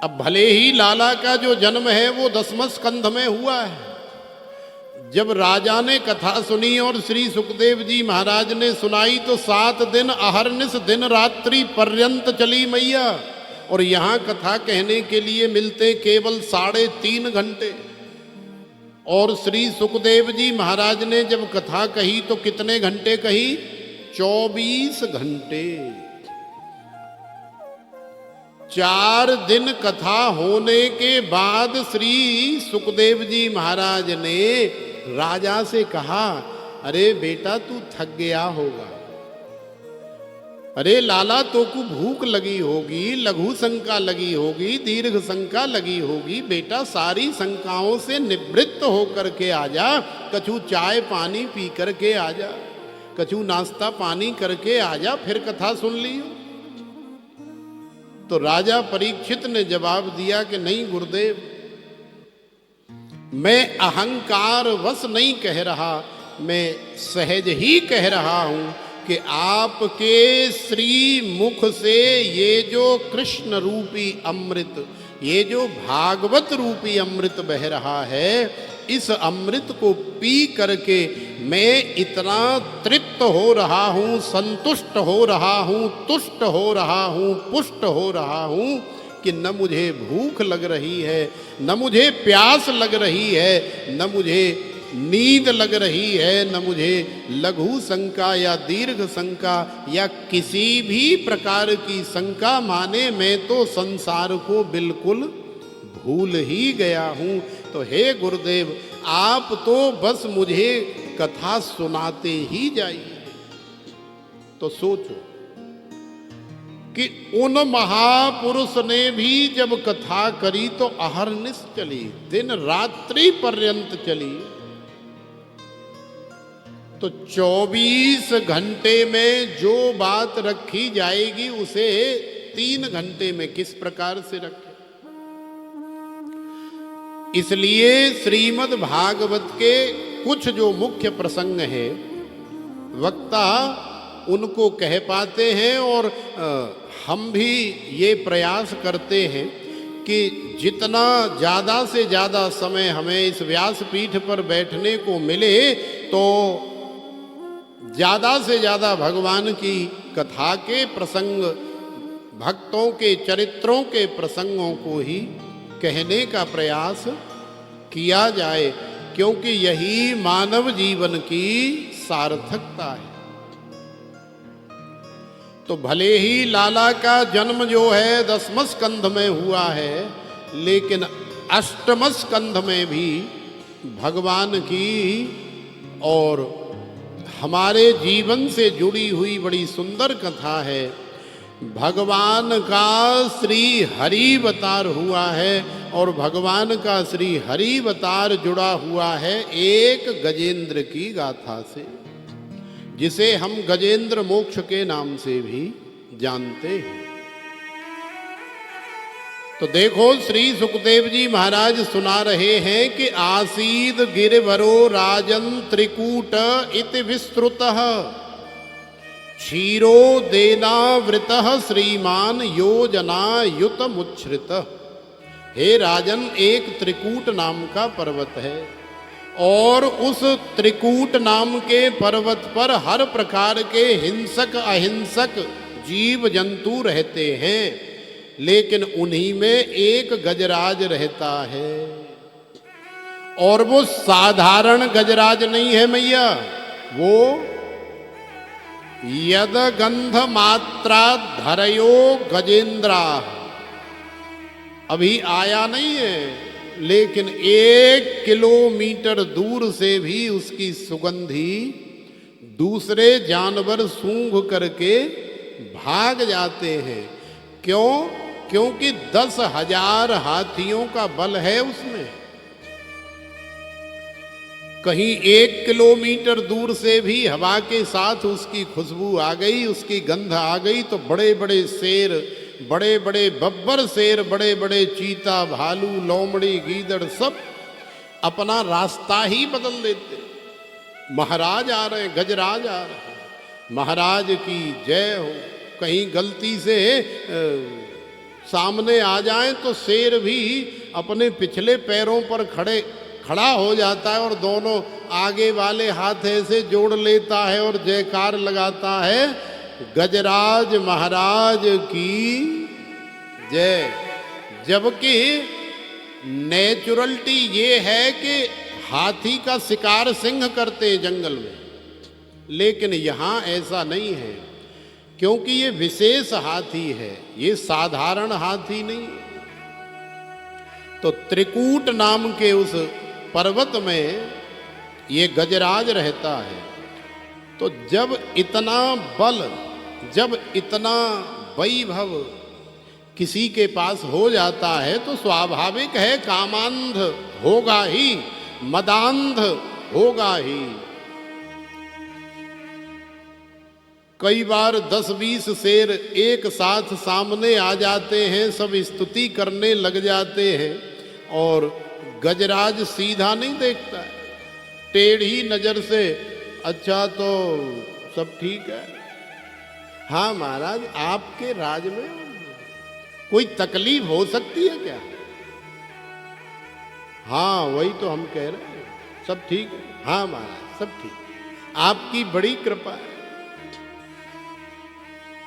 अब भले ही लाला का जो जन्म है वो 10वें स्कंध में हुआ है। जब राजा ने कथा सुनी और श्री सुखदेव जी महाराज ने सुनाई तो 7 दिन अहरनिश दिन रात्रि पर्यंत चली मैया। और यहां कथा कहने के लिए मिलते केवल 3.5 घंटे। और श्री सुखदेव जी महाराज ने जब कथा कही तो कितने घंटे कही? 24 घंटे। 4 दिन कथा होने के बाद श्री सुखदेव जी महाराज ने राजा से कहा, अरे बेटा तू थक गया होगा, अरे लाला तो को भूख लगी होगी, लघु शंका लगी होगी, दीर्घ शंका लगी होगी, बेटा सारी शंकाओं से निवृत्त होकर के आ जा, कछु चाय पानी पी करके आ जा, कछु नाश्ता पानी करके आ जा, फिर कथा सुन लियो। तो राजा परीक्षित ने जवाब दिया कि नहीं गुरुदेव, मैं अहंकार वश नहीं कह रहा, मैं सहज ही कह रहा हूं कि आपके श्री मुख से ये जो कृष्ण रूपी अमृत, ये जो भागवत रूपी अमृत बह रहा है, इस अमृत को पी करके मैं इतना तृप्त हो रहा हूं, संतुष्ट हो रहा हूं, तुष्ट हो रहा हूं, पुष्ट हो रहा हूं कि न मुझे भूख लग रही है, न मुझे प्यास लग रही है, न मुझे नींद लग रही है, न मुझे लघु शंका या दीर्घ शंका या किसी भी प्रकार की शंका, माने मैं तो संसार को बिल्कुल भूल ही गया हूं। तो हे गुरुदेव, आप तो बस मुझे कथा सुनाते ही जाइए। तो सोचो कि उन महापुरुष ने भी जब कथा करी तो अहरनिश चली, दिन रात्रि पर्यंत चली। तो 24 घंटे में जो बात रखी जाएगी उसे 3 घंटे में किस प्रकार से रखें? इसलिए श्रीमद् भागवत के कुछ जो मुख्य प्रसंग है वक्ता उनको कह पाते हैं, और हम भी ये प्रयास करते हैं कि जितना ज़्यादा से ज़्यादा समय हमें इस व्यासपीठ पर बैठने को मिले तो ज़्यादा से ज़्यादा भगवान की कथा के प्रसंग, भक्तों के चरित्रों के प्रसंगों को ही कहने का प्रयास किया जाए, क्योंकि यही मानव जीवन की सार्थकता है। तो भले ही लाला का जन्म जो है 10वें स्कंध में हुआ है, लेकिन 8वें स्कंध में भी भगवान की और हमारे जीवन से जुड़ी हुई बड़ी सुंदर कथा है। भगवान का श्री हरि अवतार हुआ है, और भगवान का श्री हरि अवतार जुड़ा हुआ है एक गजेंद्र की गाथा से, जिसे हम गजेंद्र मोक्ष के नाम से भी जानते हैं। तो देखो श्री सुखदेव जी महाराज सुना रहे हैं कि आसीद गिरिवरो राजन त्रिकूट इति विस्तृतः क्षीरो देनावृतः श्रीमान योजना युत मुच्छ्रित। हे राजन, एक त्रिकूट नाम का पर्वत है, और उस त्रिकूट नाम के पर्वत पर हर प्रकार के हिंसक अहिंसक जीव जंतु रहते हैं, लेकिन उन्हीं में एक गजराज रहता है। और वो साधारण गजराज नहीं है मैया, वो यद गंध मात्रा धरयो गजेंद्रा, अभी आया नहीं है, लेकिन 1 किलोमीटर दूर से भी उसकी सुगंधी दूसरे जानवर सूंघ करके भाग जाते हैं। क्यों? क्योंकि 10,000 हाथियों का बल है उसमें। कहीं 1 किलोमीटर दूर से भी हवा के साथ उसकी खुशबू आ गई, उसकी गंध आ गई, तो बड़े बड़े शेर, बड़े बड़े बब्बर शेर, बड़े बड़े चीता, भालू, लोमड़ी, गीदड़ सब अपना रास्ता ही बदल देते। महाराज आ रहे, गजराज आ रहे, महाराज की जय हो। कहीं गलती से सामने आ जाएं तो शेर भी अपने पिछले पैरों पर खड़ा हो जाता है और दोनों आगे वाले हाथ ऐसे जोड़ लेता है और जयकार लगाता है, गजराज महाराज की जय। जबकि नेचुरलिटी ये है कि हाथी का शिकार सिंह करते हैं जंगल में, लेकिन यहाँ ऐसा नहीं है, क्योंकि ये विशेष हाथी है, ये साधारण हाथी नहीं। तो त्रिकूट नाम के उस पर्वत में ये गजराज रहता है। तो जब इतना बल, जब इतना वैभव किसी के पास हो जाता है तो स्वाभाविक है कामांध होगा ही, मदांध होगा ही। कई बार 10-20 शेर एक साथ सामने आ जाते हैं, सब स्तुति करने लग जाते हैं और गजराज सीधा नहीं देखता है, टेढ़ी नजर से, अच्छा तो सब ठीक है, हाँ महाराज आपके राज में कोई तकलीफ हो सकती है क्या? हाँ वही तो हम कह रहे हैं, सब ठीक है, हाँ महाराज सब ठीक, आपकी बड़ी कृपा है।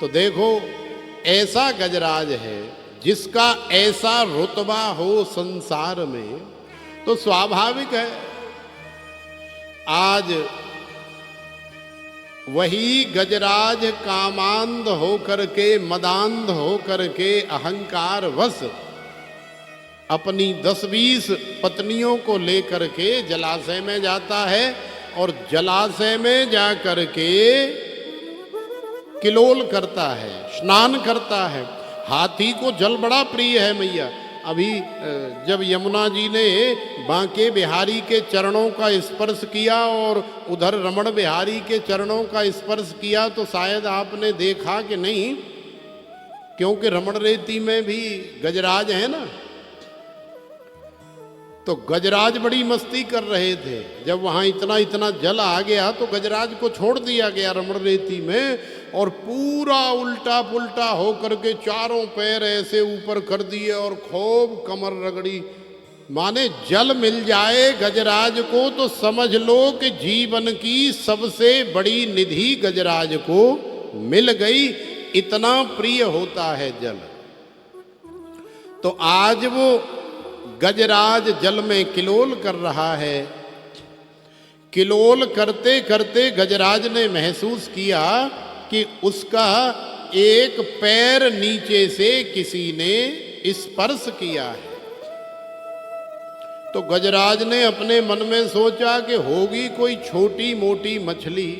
तो देखो ऐसा गजराज है जिसका ऐसा रुतबा हो संसार में, तो स्वाभाविक है आज वही गजराज कामांध होकर के, मदांध होकर के, अहंकार वश अपनी 10-20 पत्नियों को लेकर के जलाशय में जाता है और जलाशय में जाकर के किलोल करता है, स्नान करता है। हाथी को जल बड़ा प्रिय है मैया। अभी जब यमुना जी ने बांके बिहारी के चरणों का स्पर्श किया और उधर रमण बिहारी के चरणों का स्पर्श किया तो शायद आपने देखा कि नहीं, क्योंकि रमण रेती में भी गजराज है ना, तो गजराज बड़ी मस्ती कर रहे थे। जब वहां इतना इतना जल आ गया तो गजराज को छोड़ दिया गया रमण रेती में और पूरा उल्टा पुल्टा होकर के चारों पैर ऐसे ऊपर कर दिए और खूब कमर रगड़ी। माने जल मिल जाए गजराज को तो समझ लो कि जीवन की सबसे बड़ी निधि गजराज को मिल गई, इतना प्रिय होता है जल। तो आज वो गजराज जल में किलोल कर रहा है। किलोल करते करते गजराज ने महसूस किया कि उसका एक पैर नीचे से किसी ने स्पर्श किया है। तो गजराज ने अपने मन में सोचा कि होगी कोई छोटी मोटी मछली,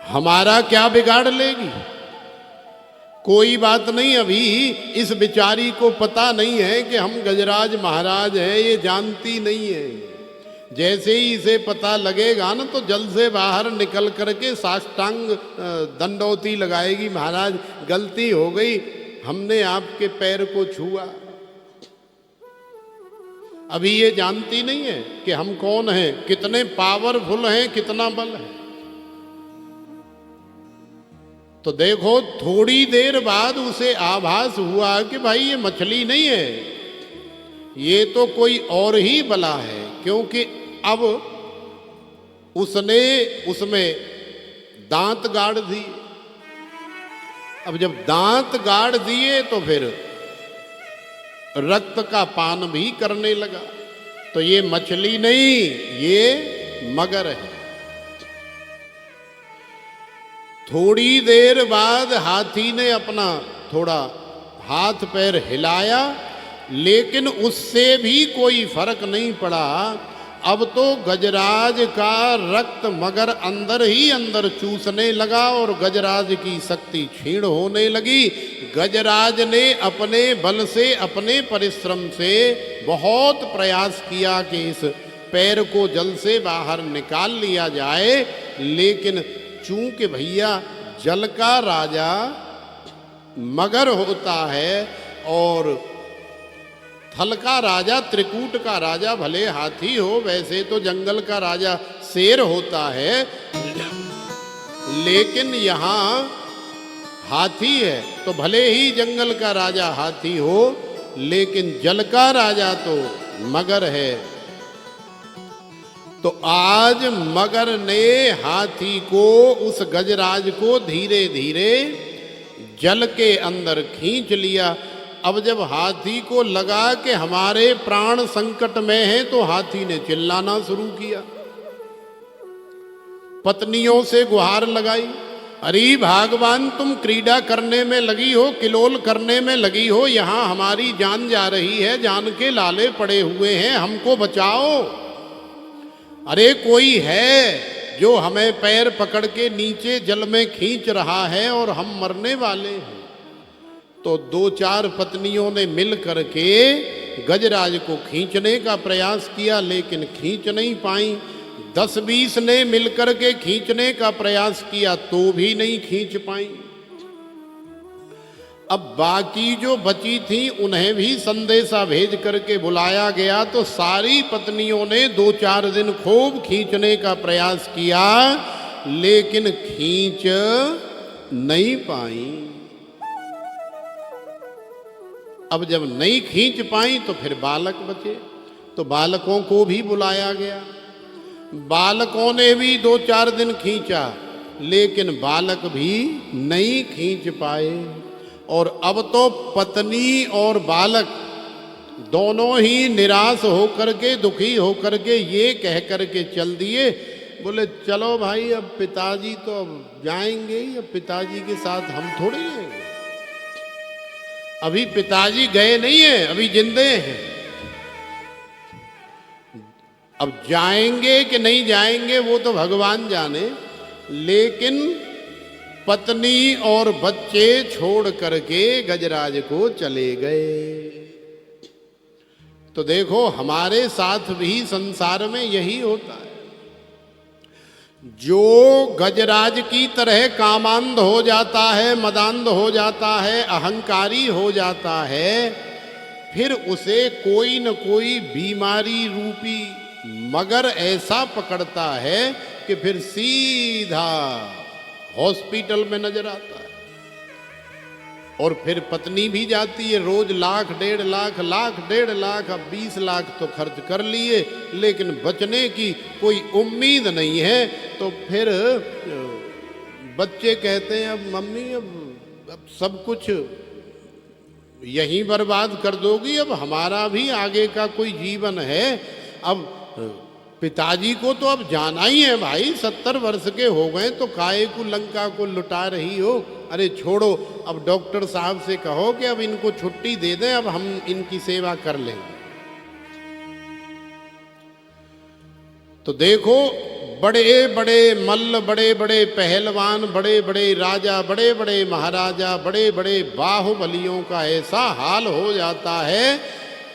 हमारा क्या बिगाड़ लेगी, कोई बात नहीं, अभी इस बेचारी को पता नहीं है कि हम गजराज महाराज हैं, ये जानती नहीं है। जैसे ही इसे पता लगेगा ना तो जल से बाहर निकल करके साष्टांग दंडौती लगाएगी, महाराज गलती हो गई, हमने आपके पैर को छुआ। अभी ये जानती नहीं है कि हम कौन हैं, कितने पावरफुल हैं, कितना बल है। तो देखो थोड़ी देर बाद उसे आभास हुआ कि भाई ये मछली नहीं है, ये तो कोई और ही बला है, क्योंकि अब उसने उसमें दांत गाड़ दिए। अब जब दांत गाड़ दिए तो फिर रक्त का पान भी करने लगा। तो ये मछली नहीं, ये मगर है। थोड़ी देर बाद हाथी ने अपना थोड़ा हाथ पैर हिलाया, लेकिन उससे भी कोई फर्क नहीं पड़ा। अब तो गजराज का रक्त मगर अंदर ही अंदर चूसने लगा और गजराज की शक्ति क्षीण होने लगी। गजराज ने अपने बल से, अपने परिश्रम से बहुत प्रयास किया कि इस पैर को जल से बाहर निकाल लिया जाए, लेकिन चूंकि भैया जल का राजा मगर होता है और थल का राजा, त्रिकूट का राजा भले हाथी हो, वैसे तो जंगल का राजा शेर होता है, लेकिन यहाँ हाथी है तो भले ही जंगल का राजा हाथी हो, लेकिन जल का राजा तो मगर है। तो आज मगर ने हाथी को, उस गजराज को धीरे धीरे जल के अंदर खींच लिया। अब जब हाथी को लगा कि हमारे प्राण संकट में हैं, तो हाथी ने चिल्लाना शुरू किया, पत्नियों से गुहार लगाई, अरे भगवान तुम क्रीड़ा करने में लगी हो, किलोल करने में लगी हो, यहां हमारी जान जा रही है, जान के लाले पड़े हुए हैं, हमको बचाओ। अरे कोई है जो हमें पैर पकड़ के नीचे जल में खींच रहा है और हम मरने वाले हैं। तो 2-4 पत्नियों ने मिल करके गजराज को खींचने का प्रयास किया, लेकिन खींच नहीं पाई। 10-20 ने मिलकर के खींचने का प्रयास किया तो भी नहीं खींच पाई। अब बाकी जो बची थी उन्हें भी संदेशा भेज करके बुलाया गया, तो सारी पत्नियों ने 2-4 दिन खूब खींचने का प्रयास किया, लेकिन खींच नहीं पाई। अब जब नहीं खींच पाई तो फिर बालक बचे, तो बालकों को भी बुलाया गया। बालकों ने भी 2-4 दिन खींचा, लेकिन बालक भी नहीं खींच पाए। और अब तो पत्नी और बालक दोनों ही निराश होकर के, दुखी होकर के ये कह करके चल दिए, बोले चलो भाई अब पिताजी तो अब जाएंगे ही, अब पिताजी के साथ हम थोड़े जाएंगे, अभी पिताजी गए नहीं है, अभी जिंदे हैं। अब जाएंगे कि नहीं जाएंगे वो तो भगवान जाने, लेकिन पत्नी और बच्चे छोड़ करके गजराज को चले गए। तो देखो हमारे साथ भी संसार में यही होता है, जो गजराज की तरह कामांध हो जाता है, मदांध हो जाता है, अहंकारी हो जाता है, फिर उसे कोई न कोई बीमारी रूपी मगर ऐसा पकड़ता है कि फिर सीधा हॉस्पिटल में नजर आता है। और फिर पत्नी भी जाती है, रोज 1,00,000, 1.5 लाख, 1.5 लाख, अब 20 लाख तो खर्च कर लिए, लेकिन बचने की कोई उम्मीद नहीं है। तो फिर बच्चे कहते हैं अब मम्मी अब सब कुछ यहीं बर्बाद कर दोगी, अब हमारा भी आगे का कोई जीवन है। अब पिताजी को तो अब जाना ही है भाई, 70 वर्ष के हो गए, तो काहे को लंका को लुटा रही हो। अरे छोड़ो, अब डॉक्टर साहब से कहो कि अब इनको छुट्टी दे दें, अब हम इनकी सेवा कर लेंगे। तो देखो बड़े बड़े मल्ल, बड़े बड़े पहलवान, बड़े बड़े राजा, बड़े बड़े महाराजा, बड़े बड़े बाहुबलियों का ऐसा हाल हो जाता है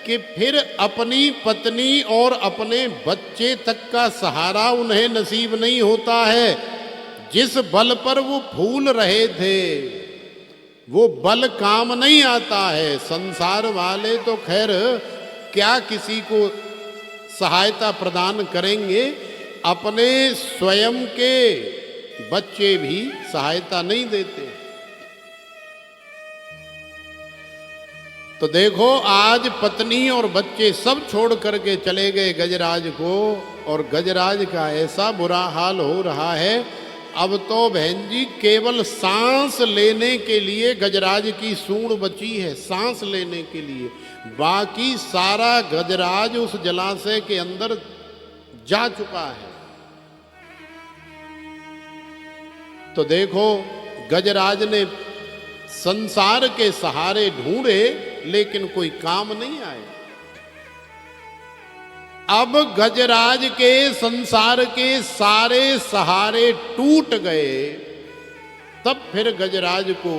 कि फिर अपनी पत्नी और अपने बच्चे तक का सहारा उन्हें नसीब नहीं होता है। जिस बल पर वो फूल रहे थे वो बल काम नहीं आता है। संसार वाले तो खैर क्या किसी को सहायता प्रदान करेंगे, अपने स्वयं के बच्चे भी सहायता नहीं देते। तो देखो आज पत्नी और बच्चे सब छोड़ करके चले गए गजराज को, और गजराज का ऐसा बुरा हाल हो रहा है, अब तो बहन जी केवल सांस लेने के लिए गजराज की सूंड बची है, सांस लेने के लिए, बाकी सारा गजराज उस जलाशय के अंदर जा चुका है। तो देखो गजराज ने संसार के सहारे ढूंढे, लेकिन कोई काम नहीं आया। अब गजराज के संसार के सारे सहारे टूट गए। तब फिर गजराज को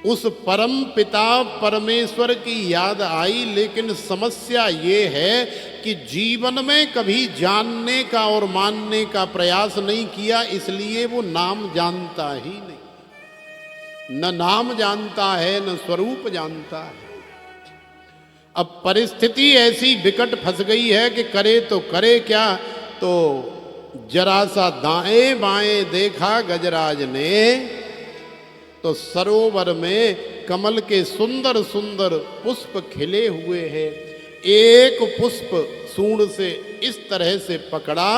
उस परम पिता परमेश्वर की याद आई, लेकिन समस्या ये है कि जीवन में कभी जानने का और मानने का प्रयास नहीं किया, इसलिए वो नाम जानता ही नहीं। न नाम जानता है, न स्वरूप जानता है। अब परिस्थिति ऐसी विकट फंस गई है कि करे तो करे क्या। तो जरा सा दाएं बाएं देखा गजराज ने, तो सरोवर में कमल के सुंदर सुंदर पुष्प खिले हुए हैं। एक पुष्प सूंड से इस तरह से पकड़ा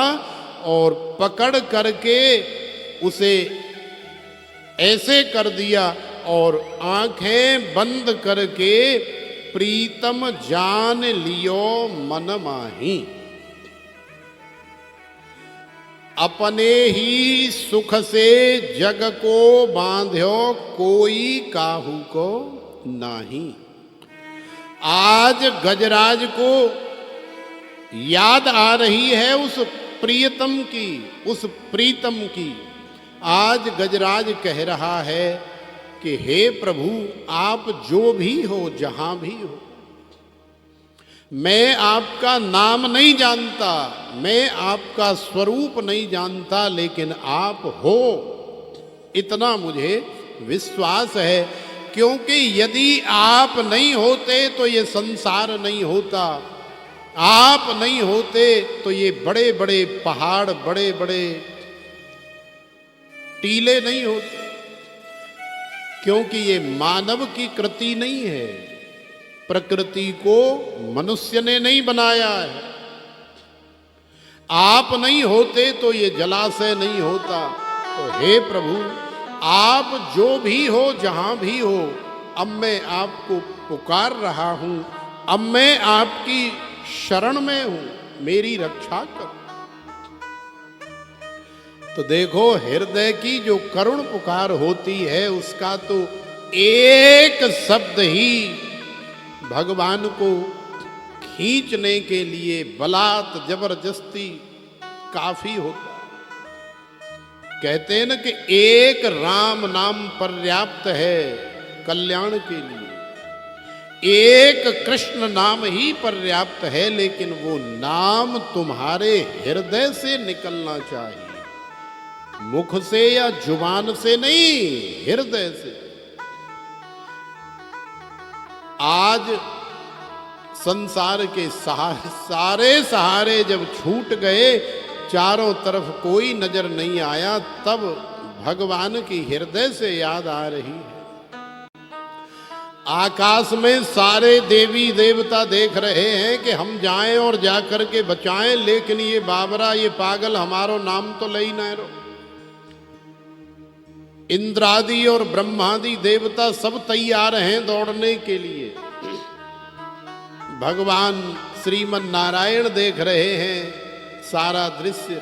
और पकड़ करके उसे ऐसे कर दिया और आंखें बंद करके प्रीतम जान लियो मन माही। अपने ही सुख से जग को बांध्यो कोई काहू को नाही। आज गजराज को याद आ रही है उस प्रियतम की, उस प्रीतम की। आज गजराज कह रहा है कि हे प्रभु, आप जो भी हो, जहां भी हो, मैं आपका नाम नहीं जानता, मैं आपका स्वरूप नहीं जानता, लेकिन आप हो इतना मुझे विश्वास है। क्योंकि यदि आप नहीं होते तो ये संसार नहीं होता, आप नहीं होते तो ये बड़े बड़े पहाड़, बड़े बड़े टीले नहीं होते। क्योंकि ये मानव की कृति नहीं है, प्रकृति को मनुष्य ने नहीं बनाया है। आप नहीं होते तो ये जलाशय नहीं होता। तो हे प्रभु, आप जो भी हो, जहां भी हो, अब मैं आपको पुकार रहा हूं, अब मैं आपकी शरण में हूं, मेरी रक्षा करो। तो देखो, हृदय की जो करुण पुकार होती है, उसका तो एक शब्द ही भगवान को खींचने के लिए बलात् जबरदस्ती काफी होता। कहते हैं ना कि एक राम नाम पर्याप्त है कल्याण के लिए, एक कृष्ण नाम ही पर्याप्त है, लेकिन वो नाम तुम्हारे हृदय से निकलना चाहिए, मुख से या जुबान से नहीं, हृदय से। आज संसार के सारे सहारे जब छूट गए, चारों तरफ कोई नजर नहीं आया, तब भगवान की हृदय से याद आ रही है। आकाश में सारे देवी देवता देख रहे हैं कि हम जाएं और जाकर के बचाएं, लेकिन ये बाबरा, ये पागल हमारो नाम तो ले ही ना रो। इंद्रादि और ब्रह्मादि देवता सब तैयार हैं दौड़ने के लिए। भगवान श्रीमन नारायण देख रहे हैं सारा दृश्य।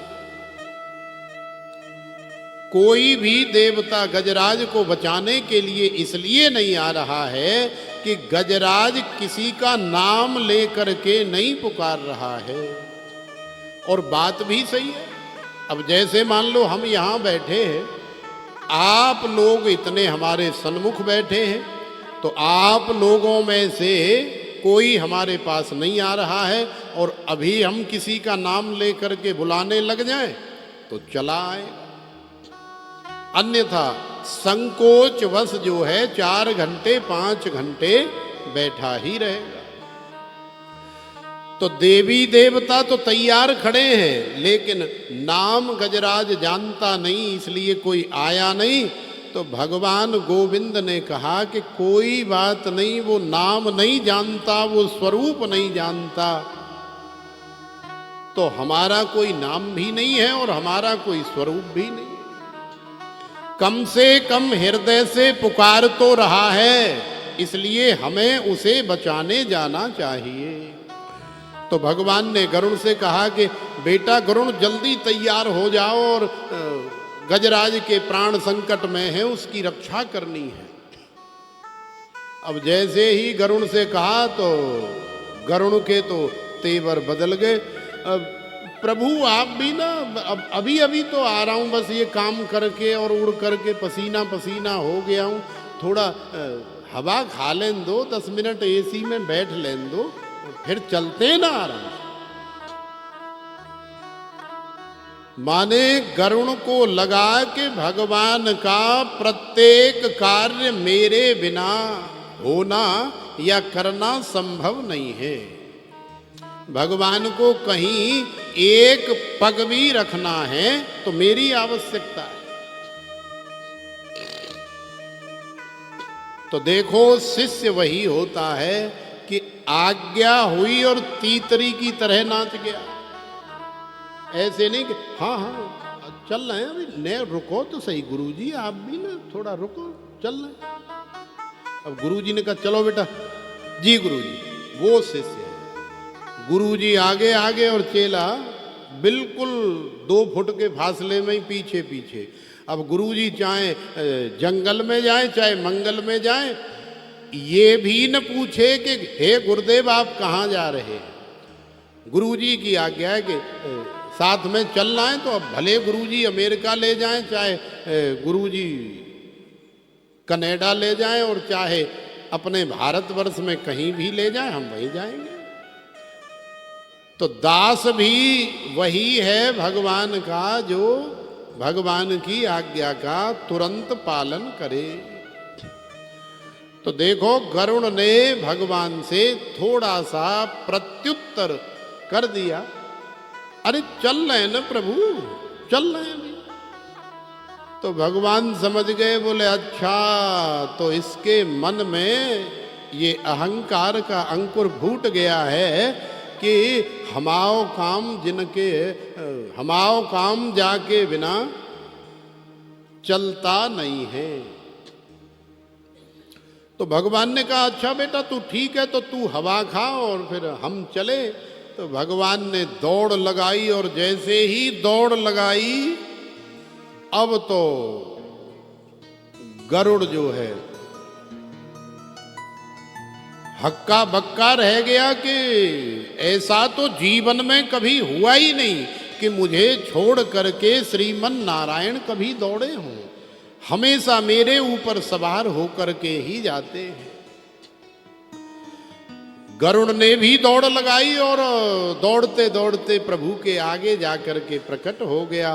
कोई भी देवता गजराज को बचाने के लिए इसलिए नहीं आ रहा है कि गजराज किसी का नाम लेकर के नहीं पुकार रहा है। और बात भी सही है। अब जैसे मान लो हम यहां बैठे हैं, आप लोग इतने हमारे सन्मुख बैठे हैं, तो आप लोगों में से कोई हमारे पास नहीं आ रहा है, और अभी हम किसी का नाम लेकर के बुलाने लग जाएं तो चला आएगा। अन्यथा संकोच वश जो है 4 घंटे 5 घंटे बैठा ही रहेगा। तो देवी देवता तो तैयार खड़े हैं, लेकिन नाम गजराज जानता नहीं, इसलिए कोई आया नहीं। तो भगवान गोविंद ने कहा कि कोई बात नहीं, वो नाम नहीं जानता, वो स्वरूप नहीं जानता, तो हमारा कोई नाम भी नहीं है और हमारा कोई स्वरूप भी नहीं। कम से कम हृदय से पुकार तो रहा है, इसलिए हमें उसे बचाने जाना चाहिए। तो भगवान ने गरुड़ से कहा कि बेटा गरुड़, जल्दी तैयार हो जाओ, और गजराज के प्राण संकट में है, उसकी रक्षा करनी है। अब जैसे ही गरुड़ से कहा तो गरुड़ के तो तेवर बदल गए। अब प्रभु आप भी ना, अब अभी अभी तो आ रहा हूँ, बस ये काम करके और उड़ करके पसीना पसीना हो गया हूँ, थोड़ा हवा खा लें दो, 10 मिनट एसी में बैठ लें दो, फिर चलते ना आराम। माने गरुड़ को लगा कि भगवान का प्रत्येक कार्य मेरे बिना होना या करना संभव नहीं है। भगवान को कहीं एक पग भी रखना है तो मेरी आवश्यकता है। तो देखो शिष्य वही होता है कि आज्ञा हुई और तीतरी की तरह नाच गया। ऐसे नहीं कि हाँ हाँ चल रहे हैं अभी, ने रुको तो सही गुरुजी, आप भी ना थोड़ा रुको, चल रहे हैं। अब गुरुजी ने कहा चलो बेटा, जी गुरुजी, वो शिष्य है। गुरुजी आगे आगे और चेला बिल्कुल 2 फुट के फासले में ही पीछे पीछे। अब गुरुजी चाहे जंगल में जाए चाहे मंगल में जाए, ये भी न पूछे कि हे गुरुदेव आप कहाँ जा रहे हैं। गुरुजी की आज्ञा है कि साथ में चलना है, तो अब भले गुरुजी अमेरिका ले जाएं, चाहे गुरुजी कनाडा ले जाएं, और चाहे अपने भारतवर्ष में कहीं भी ले जाएं, हम वहीं जाएंगे। तो दास भी वही है भगवान का, जो भगवान की आज्ञा का तुरंत पालन करे। तो देखो गरुड़ ने भगवान से थोड़ा सा प्रत्युत्तर कर दिया, अरे चल रहे ना प्रभु, चल रहे हैं। तो भगवान समझ गए, बोले अच्छा, तो इसके मन में ये अहंकार का अंकुर फूट गया है कि हमाओ काम जाके बिना चलता नहीं है। तो भगवान ने कहा अच्छा बेटा तू ठीक है, तो तू हवा खा और फिर हम चले। तो भगवान ने दौड़ लगाई, और जैसे ही दौड़ लगाई, अब तो गरुड़ जो है हक्का बक्का रह गया कि ऐसा तो जीवन में कभी हुआ ही नहीं कि मुझे छोड़ करके श्रीमन नारायण कभी दौड़े हों। हमेशा मेरे ऊपर सवार होकर के ही जाते हैं। गरुड़ ने भी दौड़ लगाई और दौड़ते दौड़ते प्रभु के आगे जाकर के प्रकट हो गया,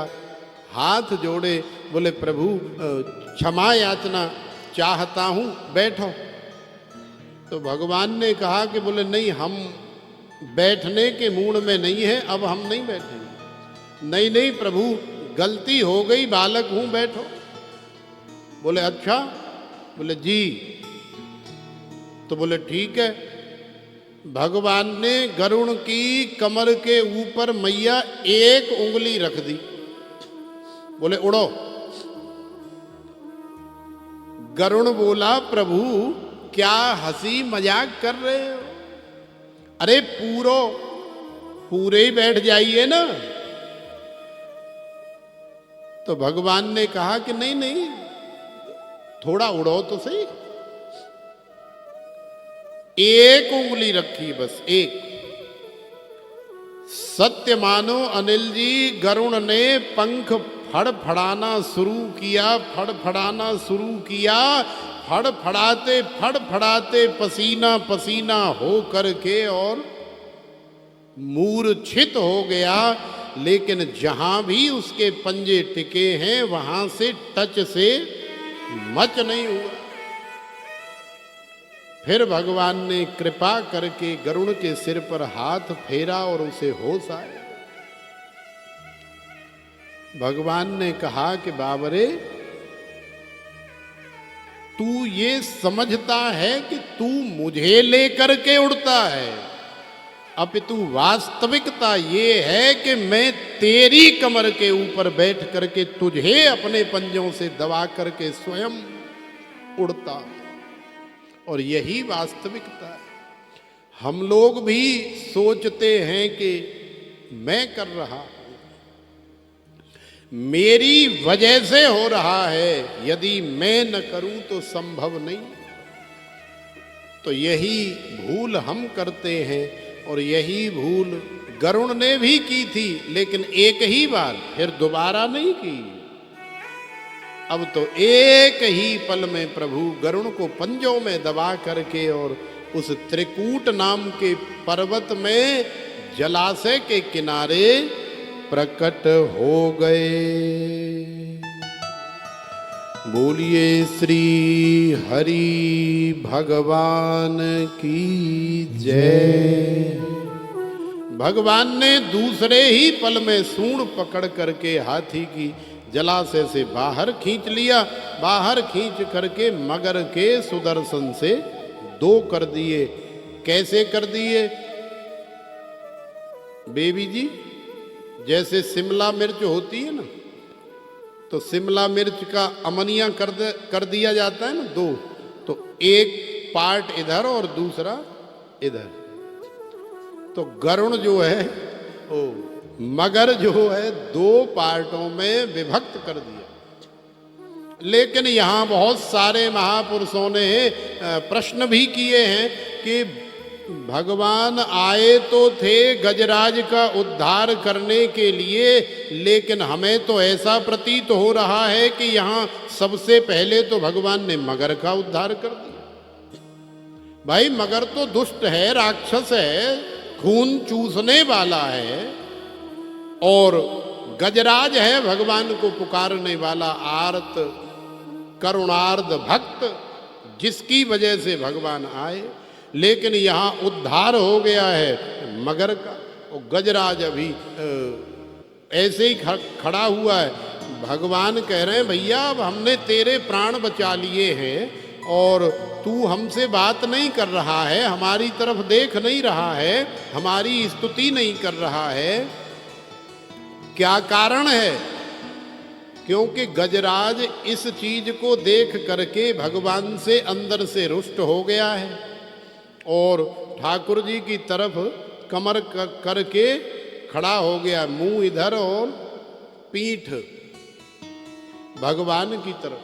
हाथ जोड़े, बोले प्रभु क्षमा याचना चाहता हूं, बैठो। तो भगवान ने कहा कि बोले नहीं, हम बैठने के मूड में नहीं है, अब हम नहीं बैठेंगे। नहीं नहीं प्रभु गलती हो गई, बालक हूं, बैठो। बोले अच्छा, बोले जी। तो बोले ठीक है। भगवान ने गरुड़ की कमर के ऊपर मैया एक उंगली रख दी, बोले उड़ो। गरुड़ बोला प्रभु क्या हंसी मजाक कर रहे हो, अरे पूरे ही बैठ जाइए ना। तो भगवान ने कहा कि नहीं नहीं, थोड़ा उड़ो तो सही। एक उंगली रखी, बस एक। सत्य मानो अनिल जी, गरुड़ ने पंख फड़फड़ाना शुरू किया, फड़फड़ाना शुरू किया। फड़फड़ाते पसीना पसीना हो करके और मूर्छित हो गया। लेकिन जहां भी उसके पंजे टिके हैं वहां से टच से मच नहीं हुआ। फिर भगवान ने कृपा करके गरुड़ के सिर पर हाथ फेरा और उसे होश आया। भगवान ने कहा कि बाबरे, तू ये समझता है कि तू मुझे लेकर के उड़ता है, अपितु वास्तविकता ये है कि मैं तेरी कमर के ऊपर बैठ करके तुझे अपने पंजों से दबा करके स्वयं उड़ता हूं। और यही वास्तविकता है। हम लोग भी सोचते हैं कि मैं कर रहा हूं, मेरी वजह से हो रहा है, यदि मैं न करूं तो संभव नहीं। तो यही भूल हम करते हैं, और यही भूल गरुड़ ने भी की थी, लेकिन एक ही बार, फिर दोबारा नहीं की। अब तो एक ही पल में प्रभु गरुड़ को पंजों में दबा करके और उस त्रिकूट नाम के पर्वत में जलाशय के किनारे प्रकट हो गए। बोलिए श्री हरि भगवान की जय। भगवान ने दूसरे ही पल में सूंड पकड़ करके हाथी की जलाशय से बाहर खींच लिया। बाहर खींच करके मगर के सुदर्शन से 2 कर दिए। कैसे कर दिए बेबी जी? जैसे शिमला मिर्च होती है ना, तो शिमला मिर्च का अमनिया कर दिया जाता है ना 2, तो एक पार्ट इधर और दूसरा इधर। तो गरुण जो है वो मगर जो है 2 पार्टों में विभक्त कर दिया। लेकिन यहाँ बहुत सारे महापुरुषों ने प्रश्न भी किए हैं कि भगवान आए तो थे गजराज का उद्धार करने के लिए, लेकिन हमें तो ऐसा प्रतीत हो रहा है कि यहाँ सबसे पहले तो भगवान ने मगर का उद्धार कर दिया। भाई मगर तो दुष्ट है, राक्षस है, खून चूसने वाला है, और गजराज है भगवान को पुकारने वाला आर्त करुणार्ध भक्त, जिसकी वजह से भगवान आए। लेकिन यहाँ उद्धार हो गया है मगर का, और गजराज अभी ऐसे ही खड़ा हुआ है। भगवान कह रहे हैं भैया अब हमने तेरे प्राण बचा लिए हैं और तू हमसे बात नहीं कर रहा है, हमारी तरफ देख नहीं रहा है, हमारी स्तुति नहीं कर रहा है। क्या कारण है? क्योंकि गजराज इस चीज को देख करके भगवान से अंदर से रुष्ट हो गया है और ठाकुर जी की तरफ कमर करके खड़ा हो गया, मुंह इधर और पीठ भगवान की तरफ।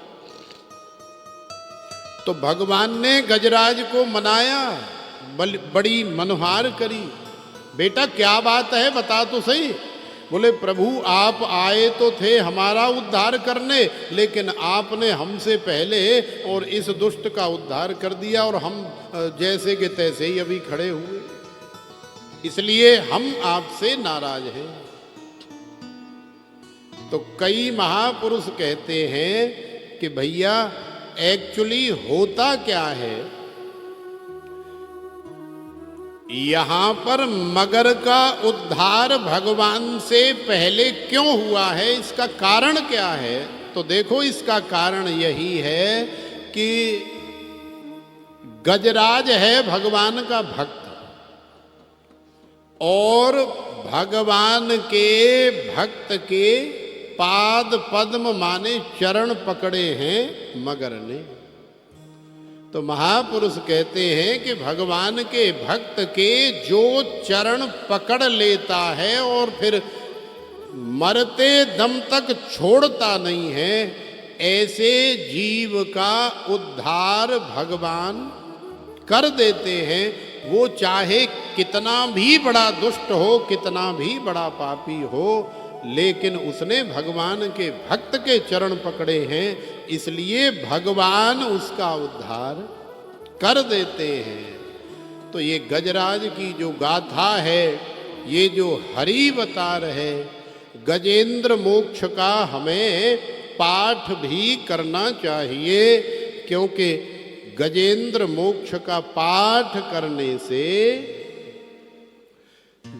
तो भगवान ने गजराज को मनाया, बड़ी मनोहार करी। बेटा क्या बात है बता तो सही। बोले प्रभु आप आए तो थे हमारा उद्धार करने, लेकिन आपने हमसे पहले और इस दुष्ट का उद्धार कर दिया और हम जैसे के तैसे ही अभी खड़े हुए, इसलिए हम आपसे नाराज हैं। तो कई महापुरुष कहते हैं कि भैया एक्चुअली होता क्या है, यहां पर मगर का उद्धार भगवान से पहले क्यों हुआ है, इसका कारण क्या है? तो देखो इसका कारण यही है कि गजराज है भगवान का भक्त और भगवान के भक्त के पाद पद्म माने चरण पकड़े हैं मगर ने। तो महापुरुष कहते हैं कि भगवान के भक्त के जो चरण पकड़ लेता है और फिर मरते दम तक छोड़ता नहीं है, ऐसे जीव का उद्धार भगवान कर देते हैं। वो चाहे कितना भी बड़ा दुष्ट हो, कितना भी बड़ा पापी हो, लेकिन उसने भगवान के भक्त के चरण पकड़े हैं, इसलिए भगवान उसका उद्धार कर देते हैं। तो ये गजराज की जो गाथा है, ये जो हरि बता रहे, गजेंद्र मोक्ष का हमें पाठ भी करना चाहिए, क्योंकि गजेंद्र मोक्ष का पाठ करने से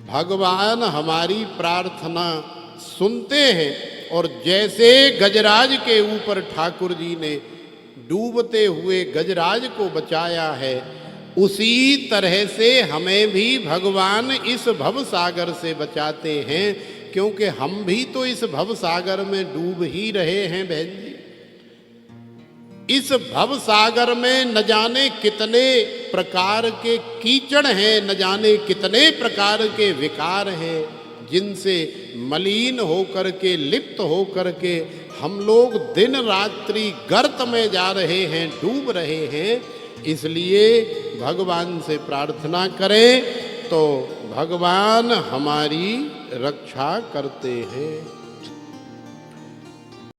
भगवान हमारी प्रार्थना सुनते हैं। और जैसे गजराज के ऊपर ठाकुर जी ने डूबते हुए गजराज को बचाया है, उसी तरह से हमें भी भगवान इस भव सागर से बचाते हैं, क्योंकि हम भी तो इस भव सागर में डूब ही रहे हैं बहन जी। इस भव सागर में न जाने कितने प्रकार के कीचड़ हैं, न जाने कितने प्रकार के विकार हैं, जिनसे मलिन होकर के लिप्त होकर के हम लोग दिन रात्रि गर्त में जा रहे हैं, डूब रहे हैं। इसलिए भगवान से प्रार्थना करें तो भगवान हमारी रक्षा करते हैं।